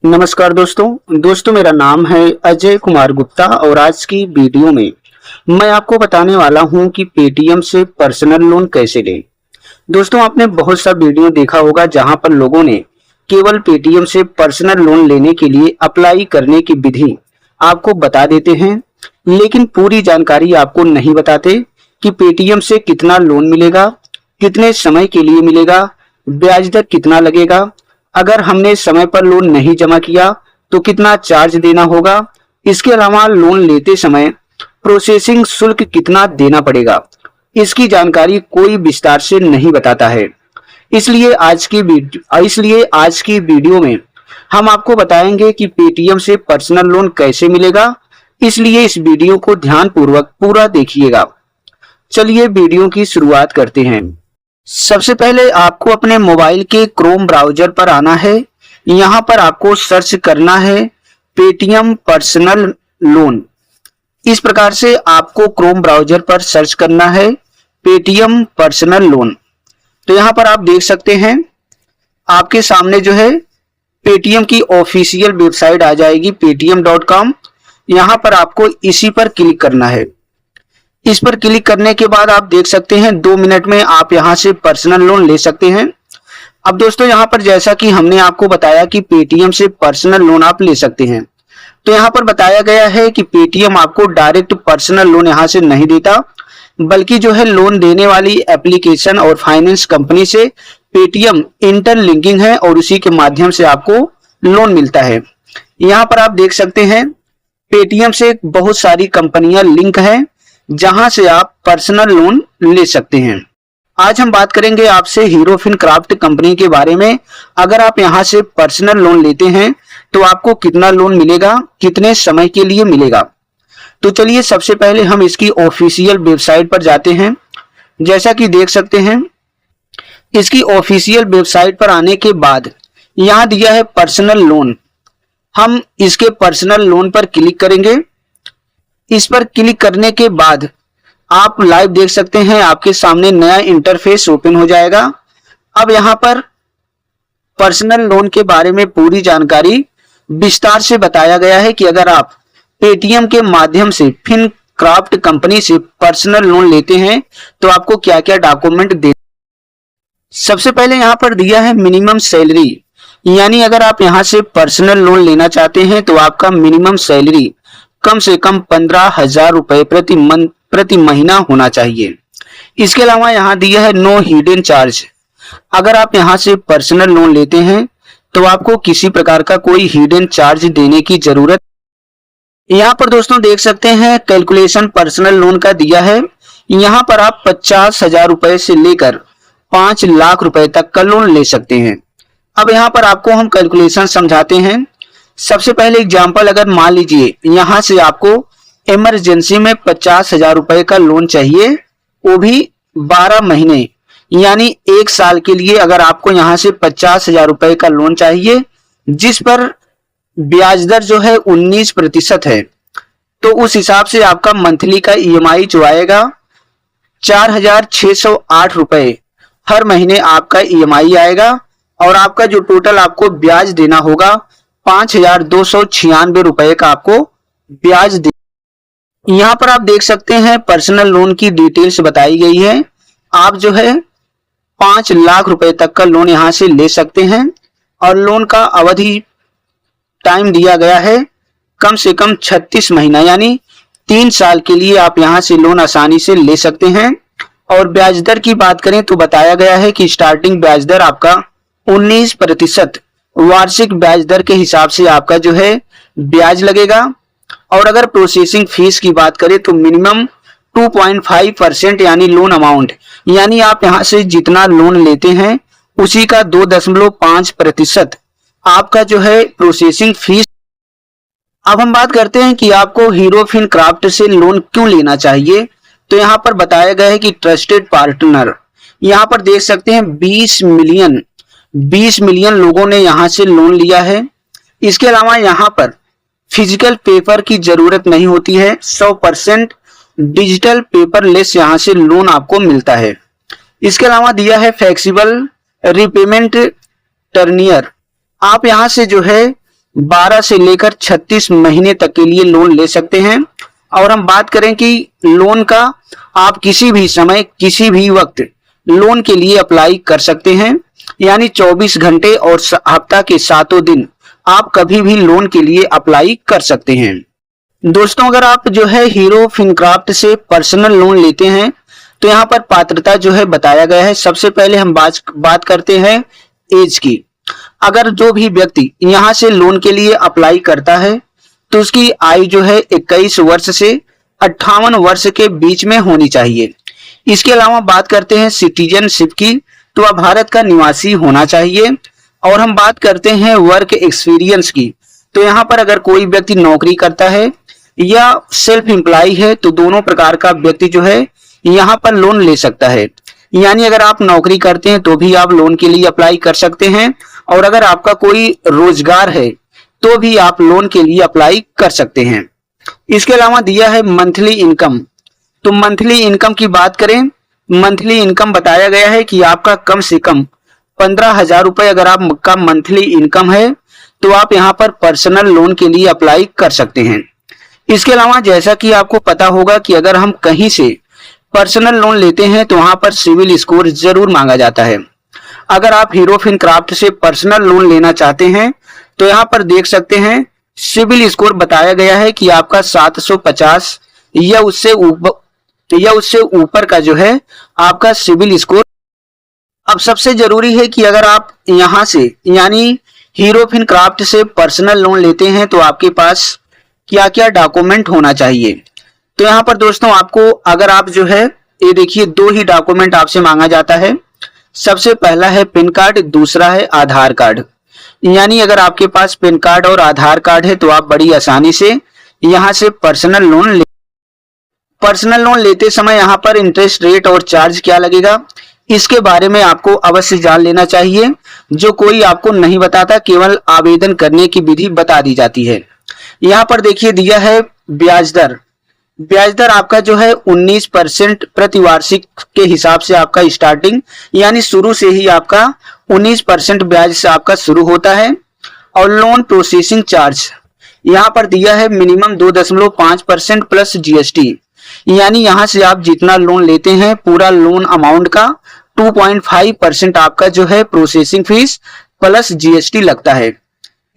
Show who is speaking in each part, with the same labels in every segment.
Speaker 1: नमस्कार दोस्तों मेरा नाम है अजय कुमार गुप्ता और आज की वीडियो में मैं आपको बताने वाला हूं कि पेटीएम से पर्सनल लोन कैसे लें। दोस्तों आपने बहुत सा वीडियो देखा होगा जहां पर लोगों ने केवल पेटीएम से पर्सनल लोन लेने के लिए अप्लाई करने की विधि आपको बता देते हैं, लेकिन पूरी जानकारी आपको नहीं बताते कि पेटीएम से कितना लोन मिलेगा, कितने समय के लिए मिलेगा, ब्याज दर कितना लगेगा, अगर हमने समय पर लोन नहीं जमा किया तो कितना चार्ज देना होगा। इसके अलावा लोन लेते समय प्रोसेसिंग शुल्क कितना देना पड़ेगा, इसकी जानकारी कोई विस्तार से नहीं बताता है। इसलिए आज की वीडियो में हम आपको बताएंगे कि पेटीएम से पर्सनल लोन कैसे मिलेगा। इसलिए इस वीडियो को ध्यानपूर्वक पूरा देखिएगा। चलिए वीडियो की शुरुआत करते हैं। सबसे पहले आपको अपने मोबाइल के क्रोम ब्राउजर पर आना है। यहां पर आपको सर्च करना है पेटीएम पर्सनल लोन। इस प्रकार से आपको क्रोम ब्राउजर पर सर्च करना है पेटीएम पर्सनल लोन। तो यहां पर आप देख सकते हैं आपके सामने जो है पेटीएम की ऑफिशियल वेबसाइट आ जाएगी paytm.com। यहां पर आपको इसी पर क्लिक करना है। इस पर क्लिक करने के बाद आप देख सकते हैं 2 मिनट में आप यहां से पर्सनल लोन ले सकते हैं। अब दोस्तों यहां पर जैसा कि हमने आपको बताया कि पेटीएम से पर्सनल लोन आप ले सकते हैं, तो यहां पर बताया गया है कि पेटीएम आपको डायरेक्ट पर्सनल लोन यहां से नहीं देता, बल्कि जो है लोन देने वाली एप्लीकेशन और फाइनेंस कंपनी से पेटीएम इंटरलिंकिंग है और उसी के माध्यम से आपको लोन मिलता है। यहां पर आप देख सकते हैं पेटीएम से बहुत सारी कंपनियां लिंक है जहां से आप पर्सनल लोन ले सकते हैं। आज हम बात करेंगे आपसे हीरो फिनक्राफ्ट कंपनी के बारे में। अगर आप यहां से पर्सनल लोन लेते हैं तो आपको कितना लोन मिलेगा, कितने समय के लिए मिलेगा। तो चलिए सबसे पहले हम इसकी ऑफिशियल वेबसाइट पर जाते हैं। जैसा कि देख सकते हैं इसकी ऑफिशियल वेबसाइट पर आने के बाद यहां दिया है पर्सनल लोन। हम इसके पर्सनल लोन पर क्लिक करेंगे। इस पर क्लिक करने के बाद आप लाइव देख सकते हैं आपके सामने नया इंटरफेस ओपन हो जाएगा। अब यहां पर पर्सनल लोन के बारे में पूरी जानकारी विस्तार से बताया गया है कि अगर आप पेटीएम के माध्यम से फिनक्राफ्ट कंपनी से पर्सनल लोन लेते हैं तो आपको क्या क्या डॉक्यूमेंट दे। सबसे पहले यहां पर दिया है मिनिमम सैलरी, यानी अगर आप यहां से पर्सनल लोन लेना चाहते हैं तो आपका मिनिमम सैलरी कम से कम 15,000 रुपए प्रति महीना होना चाहिए। इसके अलावा यहां दिया है नो हिडन चार्ज। अगर आप यहां से पर्सनल लोन लेते हैं तो आपको किसी प्रकार का कोई हिडन चार्ज देने की जरूरत। यहां पर दोस्तों देख सकते हैं कैलकुलेशन पर्सनल लोन का दिया है। यहां पर आप 50,000 रुपए से लेकर 5 लाख रुपए तक का लोन ले सकते हैं। अब यहां पर आपको हम कैलकुलेशन समझाते हैं। सबसे पहले एग्जाम्पल, अगर मान लीजिए यहां से आपको इमरजेंसी में 50,000 रुपए का लोन चाहिए, वो भी 12 महीने यानी 1 साल के लिए। अगर आपको यहां से 50,000 रुपए का लोन चाहिए जिस पर ब्याज दर जो है 19% है, तो उस हिसाब से आपका मंथली का ईएमआई जो आएगा 4,608 रुपए हर महीने आपका ईएमआई आएगा और आपका जो टोटल आपको ब्याज देना होगा 5,296 रुपए का आपको ब्याज दे। यहां पर आप देख सकते हैं पर्सनल लोन की डिटेल्स बताई गई है। आप जो है 5 लाख रुपए तक का लोन यहां से ले सकते हैं और लोन का अवधि टाइम दिया गया है कम से कम 36 महीना यानी 3 साल के लिए आप यहां से लोन आसानी से ले सकते हैं। और ब्याज दर की बात करें तो बताया गया है कि स्टार्टिंग ब्याज दर आपका 19% वार्षिक ब्याज दर के हिसाब से आपका जो है ब्याज लगेगा। और अगर प्रोसेसिंग फीस की बात करें तो मिनिमम 2.5% यानी लोन अमाउंट, यानी आप यहां से जितना लोन लेते हैं उसी का 2.5% आपका जो है प्रोसेसिंग फीस। अब हम बात करते हैं कि आपको हीरो फिनक्राफ्ट से लोन क्यों लेना चाहिए। तो यहां पर बताया गया है कि ट्रस्टेड पार्टनर, यहां पर देख सकते हैं 20 मिलियन लोगों ने यहां से लोन लिया है। इसके अलावा यहां पर फिजिकल पेपर की जरूरत नहीं होती है, 100% डिजिटल पेपरलेस यहां से लोन आपको मिलता है। इसके अलावा दिया है फ्लेक्सिबल रिपेमेंट टर्नियर, आप यहां से जो है 12 से लेकर 36 महीने तक के लिए लोन ले सकते हैं। और हम बात करें कि लोन का आप किसी भी समय किसी भी वक्त लोन के लिए अप्लाई कर सकते हैं, यानी 24 घंटे और हफ्ता के 7 दिन आप कभी भी लोन के लिए अप्लाई कर सकते हैं। दोस्तों अगर आप जो है हीरो फिनक्राफ्ट से पर्सनल लोन लेते हैं तो यहाँ पर पात्रता जो है बताया गया है। सबसे पहले हम बात करते हैं एज की। अगर जो भी व्यक्ति यहाँ से लोन के लिए अप्लाई करता है तो उसकी आयु जो है 21 वर्ष से 58 वर्ष के बीच में होनी चाहिए। इसके अलावा बात करते हैं सिटीजनशिप की, तो वह भारत का निवासी होना चाहिए। और हम बात करते हैं वर्क एक्सपीरियंस की, तो यहाँ पर अगर कोई व्यक्ति नौकरी करता है या सेल्फ एम्प्लॉय है तो दोनों प्रकार का व्यक्ति जो है यहाँ पर लोन ले सकता है। यानी अगर आप नौकरी करते हैं तो भी आप लोन के लिए अप्लाई कर सकते हैं, और अगर आपका कोई रोजगार है तो भी आप लोन के लिए अप्लाई कर सकते हैं। इसके अलावा दिया है मंथली इनकम, तो मंथली इनकम की बात करें, मंथली इनकम बताया गया है कि आपका कम से कम 15,000 रुपए अगर आपका मंथली इनकम है तो आप यहाँ पर पर्सनल लोन के लिए अप्लाई कर सकते हैं। इसके अलावा जैसा कि आपको पता होगा कि अगर हम कहीं से पर्सनल लोन लेते हैं तो वहां पर सिविल स्कोर जरूर मांगा जाता है। अगर आप हीरो फिनक्राफ्ट से पर्सनल लोन लेना चाहते हैं तो यहाँ पर देख सकते हैं सिविल स्कोर बताया गया है कि आपका 750 या उससे ऊपर का जो है आपका सिविल स्कोर। अब सबसे जरूरी है कि अगर आप यहाँ से यानी हीरो फिनक्राफ्ट से पर्सनल लोन लेते हैं तो आपके पास क्या क्या डॉक्यूमेंट होना चाहिए। तो यहाँ पर दोस्तों आपको अगर आप जो है ये देखिए 2 ही डॉक्यूमेंट आपसे मांगा जाता है। सबसे पहला है पैन कार्ड, दूसरा है आधार कार्ड। यानी अगर आपके पास पैन कार्ड और आधार कार्ड है तो आप बड़ी आसानी से यहाँ से पर्सनल लोन लेते समय यहाँ पर इंटरेस्ट रेट और चार्ज क्या लगेगा इसके बारे में आपको अवश्य जान लेना चाहिए, जो कोई आपको नहीं बताता, केवल आवेदन करने की विधि बता दी जाती है। यहाँ पर देखिए दिया है ब्याज दर आपका जो है 19% प्रतिवार्षिक के हिसाब से आपका स्टार्टिंग, यानी शुरू से ही आपका 19% ब्याज से आपका शुरू होता है। और लोन प्रोसेसिंग चार्ज यहाँ पर दिया है मिनिमम 2.5% प्लस जीएसटी, यानी यहाँ से आप जितना लोन लेते हैं पूरा लोन अमाउंट का 2.5% आपका जो है प्रोसेसिंग फीस प्लस जीएसटी लगता है।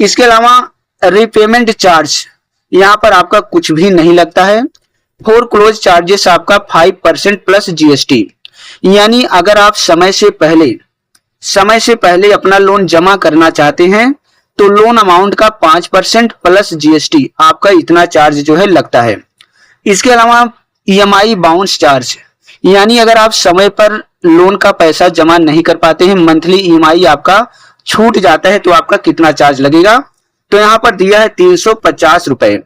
Speaker 1: इसके अलावा रीपेमेंट चार्ज यहाँ पर आपका कुछ भी नहीं लगता है। फोर क्लोज चार्जेस आपका 5% प्लस जीएसटी, यानी अगर आप समय से पहले अपना लोन जमा करना चाहते हैं तो लोन अमाउंट का 5% प्लस जीएसटी आपका इतना चार्ज जो है लगता है। इसके अलावा ईएमआई बाउंस चार्ज, यानी अगर आप समय पर लोन का पैसा जमा नहीं कर पाते हैं, मंथली ईएमआई आपका छूट जाता है तो आपका कितना चार्ज लगेगा। तो यहाँ पर दिया है 350 रुपए।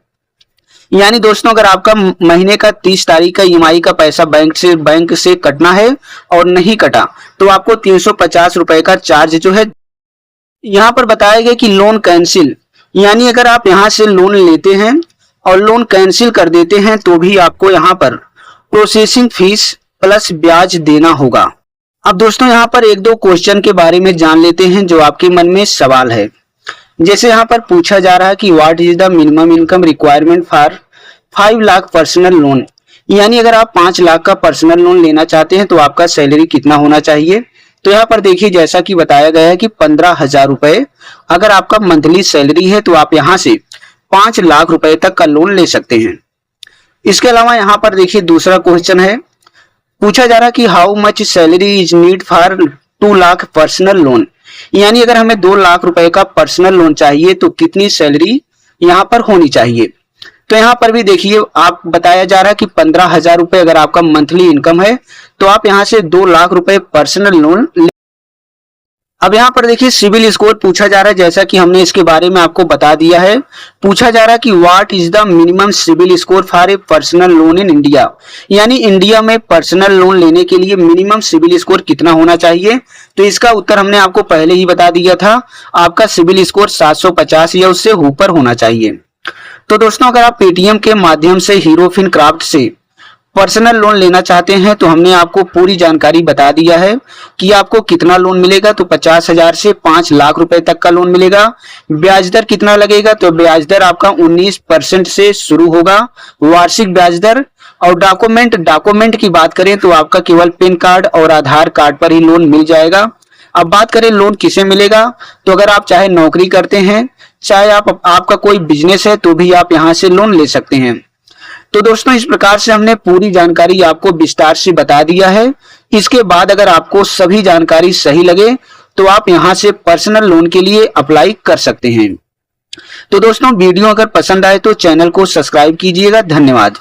Speaker 1: यानी दोस्तों अगर आपका महीने का 30 तारीख का ईएमआई का पैसा बैंक से कटना है और नहीं कटा तो आपको 350 रुपए का चार्ज जो है। यहाँ पर बताया गया कि लोन कैंसिल, यानी अगर आप यहाँ से लोन लेते हैं और लोन कैंसिल कर देते हैं तो भी आपको यहाँ पर प्रोसेसिंग फीस प्लस ब्याज देना होगा। अब दोस्तों यहाँ पर 1-2 क्वेश्चन के बारे में जान लेते हैं जो आपके मन में सवाल है। जैसे यहाँ पर पूछा जा रहा है कि what is the minimum income requirement for 5 lakh personal loan, यानी अगर आप 5 लाख का पर्सनल लोन लेना चाहते हैं तो आपका सैलरी कितना होना चाहिए। तो यहाँ पर देखिए जैसा कि बताया गया है कि 15,000 रुपए अगर आपका मंथली सैलरी है तो आप यहाँ से 5 लाख रुपए तक का लोन ले सकते हैं। इसके अलावा यहाँ पर देखिए दूसरा क्वेश्चन है, पूछा जा रहा है कि how much salary is need for 2 lakh personal loan, यानी अगर हमें 2 लाख रुपए का पर्सनल लोन चाहिए तो कितनी सैलरी यहाँ पर होनी चाहिए। तो यहाँ पर भी देखिए आप बताया जा रहा है कि 15,000 रुपए अगर आपका मंथली इनकम है तो आप यहाँ से 2 लाख रुपए पर्सनल लोन। अब यहाँ पर देखिए सिविल स्कोर पूछा जा रहा है, जैसा कि हमने इसके बारे में आपको बता दिया है। पूछा जा रहा है कि what is the minimum CIBIL score for a personal loan in India, यानी इंडिया में पर्सनल लोन लेने के लिए मिनिमम सिविल स्कोर कितना होना चाहिए। तो इसका उत्तर हमने आपको पहले ही बता दिया था, आपका सिविल स्कोर 750 या उससे ऊपर होना चाहिए। तो दोस्तों अगर आप पेटीएम के माध्यम से हीरो फिनक्राफ्ट से पर्सनल लोन लेना चाहते हैं तो हमने आपको पूरी जानकारी बता दिया है कि आपको कितना लोन मिलेगा। तो 50,000 से 5 लाख रुपए तक का लोन मिलेगा। ब्याज दर कितना लगेगा, तो ब्याज दर आपका 19% से शुरू होगा, वार्षिक ब्याज दर। और डॉक्यूमेंट की बात करें तो आपका केवल पैन कार्ड और आधार कार्ड पर ही लोन मिल जाएगा। अब बात करें लोन किसे मिलेगा, तो अगर आप चाहे नौकरी करते हैं, चाहे आपका कोई बिजनेस है, तो भी आप यहां से लोन ले सकते हैं। तो दोस्तों इस प्रकार से हमने पूरी जानकारी आपको विस्तार से बता दिया है। इसके बाद अगर आपको सभी जानकारी सही लगे तो आप यहां से पर्सनल लोन के लिए अप्लाई कर सकते हैं। तो दोस्तों वीडियो अगर पसंद आए तो चैनल को सब्सक्राइब कीजिएगा। धन्यवाद।